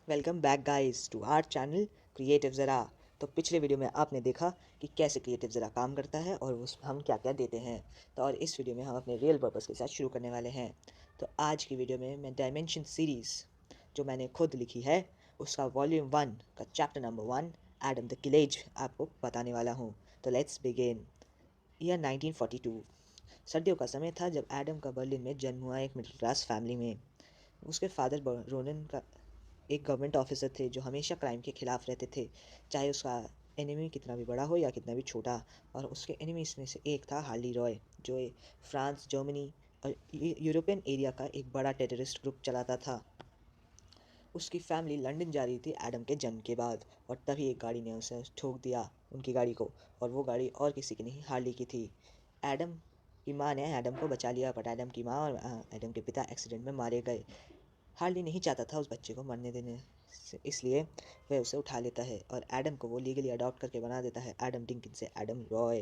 Welcome back guys to our channel creative ज़रा। तो पिछले वीडियो में आपने देखा कि कैसे क्रिएटिव ज़रा काम करता है और उस हम क्या क्या देते हैं। तो और इस वीडियो में हम अपने रियल पर्पस के साथ शुरू करने वाले हैं। तो आज की वीडियो में मैं डायमेंशन सीरीज़ जो मैंने खुद लिखी है उसका वॉल्यूम 1 का चैप्टर नंबर 1 एडम द किलेज आपको बताने वाला हूँ। तो लेट्स बिगिन। ईयर 1942। सर्दियों का समय था जब एडम का बर्लिन में जन्म हुआ एक मिडिल क्लास फैमिली में। उसके फादर रोनन का एक गवर्नमेंट ऑफिसर थे जो हमेशा क्राइम के खिलाफ रहते थे, चाहे उसका एनिमी कितना भी बड़ा हो या कितना भी छोटा। और उसके एनिमीज में से एक था हार्ली रॉय, जो फ्रांस, जर्मनी और यूरोपियन एरिया का एक बड़ा टेररिस्ट ग्रुप चलाता था। उसकी फैमिली लंदन जा रही थी एडम के जन्म के बाद, और तभी एक गाड़ी ने उसे ठोक दिया, उनकी गाड़ी को। और वो गाड़ी और किसी की नहीं, हार्ली की थी। एडम की माँ ने एडम को बचा लिया, बट एडम की माँ और एडम के पिता एक्सीडेंट में मारे गए। हार्ली नहीं चाहता था उस बच्चे को मरने देने से, इसलिए वह उसे उठा लेता है और एडम को वो लीगली अडॉप्ट करके बना देता है एडम डिंकिन से एडम रॉय।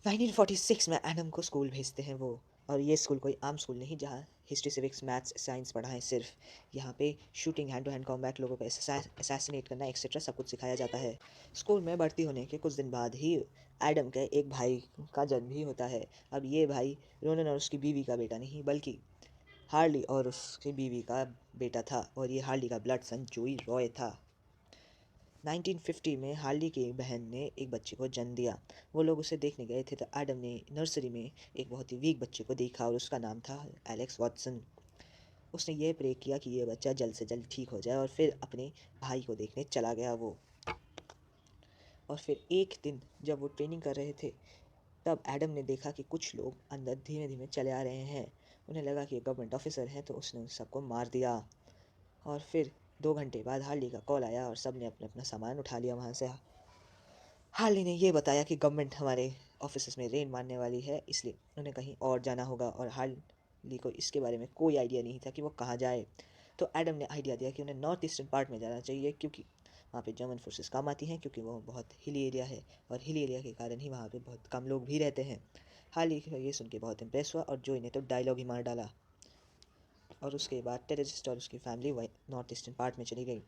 1946 में एडम को स्कूल भेजते हैं वो। और ये स्कूल कोई आम स्कूल नहीं जहाँ हिस्ट्री, सिविक्स, मैथ्स, साइंस पढ़ाएं सिर्फ। यहाँ पे shooting, hand to hand combat, लोगों को असैसिनेट करना एक्सेट्रा सब कुछ सिखाया जाता है। स्कूल में भर्ती होने के कुछ दिन बाद ही एडम के एक भाई का जन्म भी होता है। अब ये भाई रोनन और उसकी बीवी का बेटा नहीं, बल्कि हार्ली और उसकी बीवी का बेटा था, और ये हार्ली का ब्लड सन जोई रॉय था। 1950 में हार्ली की बहन ने एक बच्चे को जन्म दिया। वो लोग उसे देखने गए थे तो एडम ने नर्सरी में एक बहुत ही वीक बच्चे को देखा और उसका नाम था एलेक्स वॉटसन। उसने ये प्रे किया कि ये बच्चा जल्द से जल्द ठीक हो जाए, और फिर अपने भाई को देखने चला गया वो। और फिर एक दिन जब वो ट्रेनिंग कर रहे थे, तब एडम ने देखा कि कुछ लोग अंदर धीमे धीमे चले आ रहे हैं। उन्हें लगा कि ये गवर्नमेंट ऑफिसर हैं, तो उसने उन सबको मार दिया। और फिर 2 घंटे बाद हार्ली का कॉल आया और सब ने अपना अपना सामान उठा लिया वहाँ से। हार्ली ने ये बताया कि गवर्नमेंट हमारे ऑफिस में रेड मारने वाली है, इसलिए उन्हें कहीं और जाना होगा। और हार्ली को इसके बारे में कोई आइडिया नहीं था कि वो कहाँ जाए। तो एडम ने आइडिया दिया कि उन्हें नॉर्थ ईस्टर्न पार्ट में जाना चाहिए, क्योंकि वहाँ पे जर्मन फोर्सेस काम आती हैं, क्योंकि वो बहुत हिली एरिया है, और हिली एरिया के कारण ही वहाँ पे बहुत कम लोग भी रहते हैं। हार्ली ये सुन के बहुत इम्प्रेस हुआ, और जोई ने तो डायलॉग ही मार डाला। और उसके बाद टेररिस्ट और उसकी फैमिली वही नॉर्थ ईस्टर्न पार्ट में चली गई।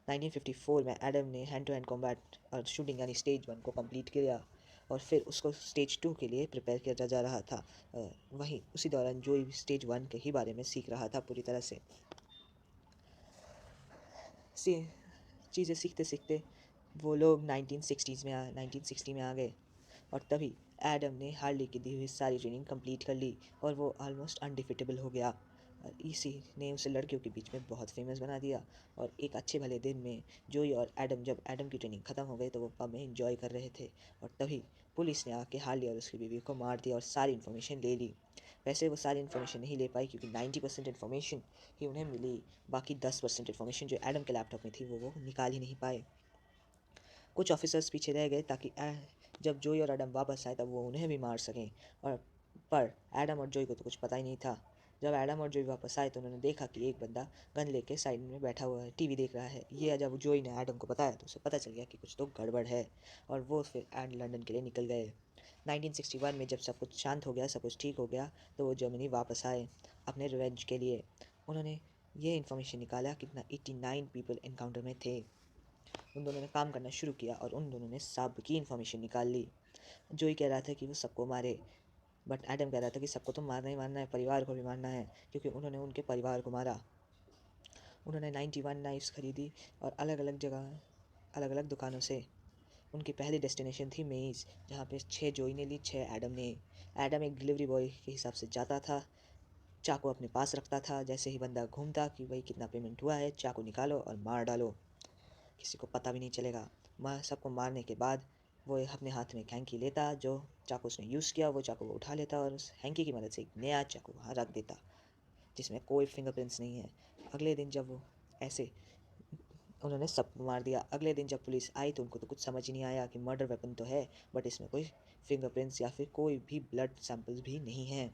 1954 में एडम ने हैंड टू हैंड कॉम्बैट और शूटिंग यानी स्टेज 1 को कंप्लीट किया, और फिर उसको स्टेज 2 के लिए प्रिपेयर किया जा रहा था। वहीं उसी दौरान जो स्टेज 1 के ही बारे में सीख रहा था पूरी तरह से। चीज़ें सीखते सीखते वो लोग 1960 में आ गए। और तभी एडम ने हार्ली की दी हुई सारी ट्रेनिंग कंप्लीट कर ली, और वो ऑलमोस्ट अनडिफिटेबल हो गया। और इसी ने उसे लड़कियों के बीच में बहुत फेमस बना दिया। और एक अच्छे भले दिन में जोई और एडम, जब एडम की ट्रेनिंग ख़त्म हो गई, तो वो पब में इंजॉय कर रहे थे। और तभी पुलिस ने आके हार्ली और उसकी बीवी को मार दिया और सारी इन्फॉर्मेशन ले ली। वैसे वो सारी इन्फॉर्मेशन नहीं ले पाई, क्योंकि 90% इन्फॉर्मेशन ही उन्हें मिली। बाकी 10% इन्फॉर्मेशन जो एडम के लैपटॉप में थी वो निकाल ही नहीं पाए। कुछ ऑफिसर्स पीछे रह गए ताकि जब जोई और एडम वापस आए तब वो उन्हें भी मार सकें। और पर एडम और जोई को तो कुछ पता ही नहीं था। जब एडम और जोई वापस आए तो उन्होंने देखा कि एक बंदा गन लेके साइड में बैठा हुआ है, टीवी देख रहा है। ये जब जोई ने एडम को बताया तो उसे पता चल गया कि कुछ तो गड़बड़ है, और वो फिर लंदन के लिए निकल गए। 1961 में जब सब कुछ शांत हो गया, सब कुछ ठीक हो गया, तो वो जर्मनी वापस आए अपने रिवेंज के लिए। उन्होंने ये इन्फॉर्मेशन निकाला कि 89 पीपल इनकाउंटर में थे। उन दोनों ने काम करना शुरू किया और उन दोनों ने सब की इन्फॉर्मेशन निकाल ली। जोई कह रहा था कि वो सबको मारे, बट एडम कह रहा था कि सबको तो मारना ही मारना है, परिवार को भी मारना है, क्योंकि उन्होंने उनके परिवार को मारा। उन्होंने 91 नाइफ्स खरीदी और अलग अलग जगह, अलग अलग दुकानों से। उनकी पहली डेस्टिनेशन थी मेज़, जहाँ पे 6 जोई ने ली, 6 एडम ने। एडम एक डिलीवरी बॉय के हिसाब से जाता था, चाकू अपने पास रखता था। जैसे ही बंदा घूमता कि भाई कितना पेमेंट हुआ है, चाकू निकालो और मार डालो, किसी को पता भी नहीं चलेगा। सबको मारने के बाद वो अपने हाथ में एक हैंकी लेता, जो चाकू उसने यूज़ किया वो चाकू वो उठा लेता, और उस हैंकी की मदद से एक नया चाकू वहाँ रख देता, जिसमें कोई फिंगरप्रिंट्स नहीं है। अगले दिन जब वो ऐसे उन्होंने सबको मार दिया। अगले दिन जब पुलिस आई तो उनको तो कुछ समझ ही नहीं आया कि मर्डर वेपन तो है, बट इसमें कोई फिंगरप्रिंट्स या फिर कोई भी ब्लड सैंपल्स भी नहीं हैं।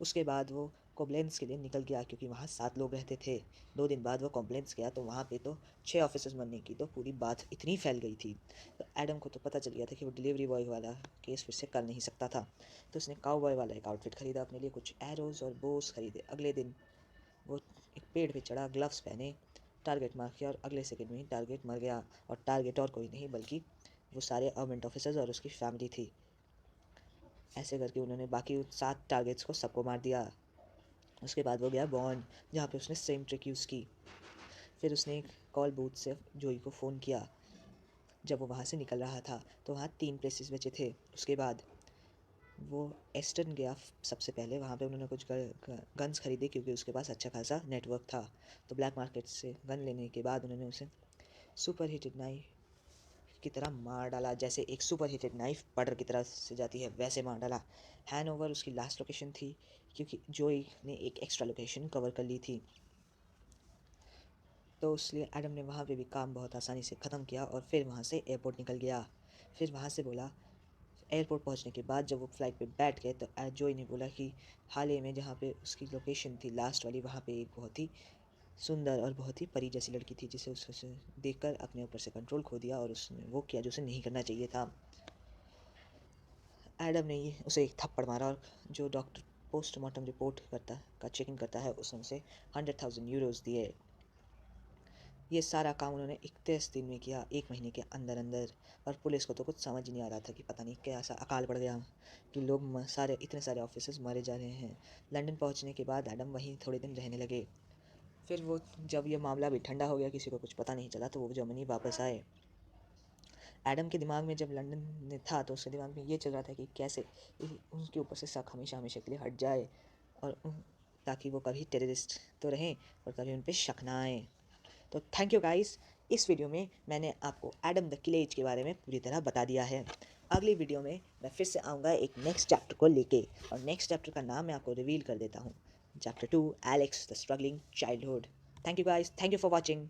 उसके बाद वो कॉम्प्लेंस के लिए निकल गया, क्योंकि वहाँ 7 लोग रहते थे। 2 दिन बाद वो कॉम्प्लेंस गया तो वहाँ पे तो 6 ऑफिसर्स बनने की तो पूरी बात इतनी फैल गई थी। तो एडम को तो पता चल गया था कि वो डिलीवरी बॉय वाला केस फिर से कर नहीं सकता था। तो उसने काउबॉय वाला एक आउटफिट खरीदा अपने लिए, कुछ एरोज और बोस खरीदे। अगले दिन वो एक पेड़ पे चढ़ा, ग्लव्स पहने, टारगेट मार किया और अगले सेकंड में ही टारगेट मर गया। और टारगेट और कोई नहीं बल्कि वो सारे गवर्नमेंट ऑफिसर्स और उसकी फैमिली थी। ऐसे करके उन्होंने बाकी 7 टारगेट्स को सबको मार दिया। उसके बाद वो गया बॉन्ड, जहाँ पे उसने सेम ट्रिक यूज़ की। फिर उसने एक कॉल बूथ से जोई को फ़ोन किया। जब वो वहाँ से निकल रहा था तो वहाँ 3 प्लेसेस बचे थे। उसके बाद वो एस्टर्न गया सबसे पहले। वहाँ पे उन्होंने कुछ गन्स खरीदे क्योंकि उसके पास अच्छा खासा नेटवर्क था। तो ब्लैक मार्केट से गन लेने के बाद उन्होंने उसे सुपर हीटेड नाइफ की तरह मार डाला, जैसे एक सुपर हीटेड नाइफ बटर की तरह से जाती है वैसे मार डाला। हैनओवर उसकी लास्ट लोकेशन थी क्योंकि जोई ने एक एक्स्ट्रा लोकेशन कवर कर ली थी। तो इसलिए एडम ने वहाँ पे भी काम बहुत आसानी से ख़त्म किया और फिर वहाँ से एयरपोर्ट निकल गया। फिर वहाँ से बोला, एयरपोर्ट पहुँचने के बाद जब वो फ्लाइट पे बैठ गए तो जोई ने बोला कि हाल ही में जहाँ पे उसकी लोकेशन थी लास्ट वाली, वहाँ पे एक बहुत ही सुंदर और बहुत ही परी जैसी लड़की थी जिसे उसने देखकर अपने ऊपर से कंट्रोल खो दिया और उसने वो किया जो उसे नहीं करना चाहिए था। एडम ने ये उसे एक थप्पड़ मारा और जो डॉक्टर पोस्टमार्टम रिपोर्ट करता का चेकिंग करता है उसने उसे 100,000 यूरोज़ दिए। ये सारा काम उन्होंने 31 दिन में किया, 1 महीने के अंदर अंदर। और पुलिस को तो कुछ समझ ही नहीं आ रहा था कि पता नहीं कैसा अकाल पड़ गया कि लोग सारे इतने सारे ऑफिसर्स मारे जा रहे हैं। लंदन पहुंचने के बाद एडम वहीं थोड़े दिन रहने लगे। फिर वो जब ये मामला भी ठंडा हो गया, किसी को कुछ पता नहीं चला, तो वो जर्मनी वापस आए। एडम के दिमाग में जब लंदन में था तो उसके दिमाग में ये चल रहा था कि कैसे उनके ऊपर से शक हमेशा हमेशा के लिए हट जाए और ताकि वो कभी टेररिस्ट तो रहें और कभी उन पर शक ना आए। तो थैंक यू गाइस, इस वीडियो में मैंने आपको एडम द किलेज के बारे में पूरी तरह बता दिया है। अगली वीडियो में मैं फिर से आऊँगा एक नेक्स्ट चैप्टर को लेके, और नेक्स्ट चैप्टर का नाम मैं आपको रिवील कर देता हूँ। Chapter 2, Alex the struggling childhood. Thank you guys, thank you for watching.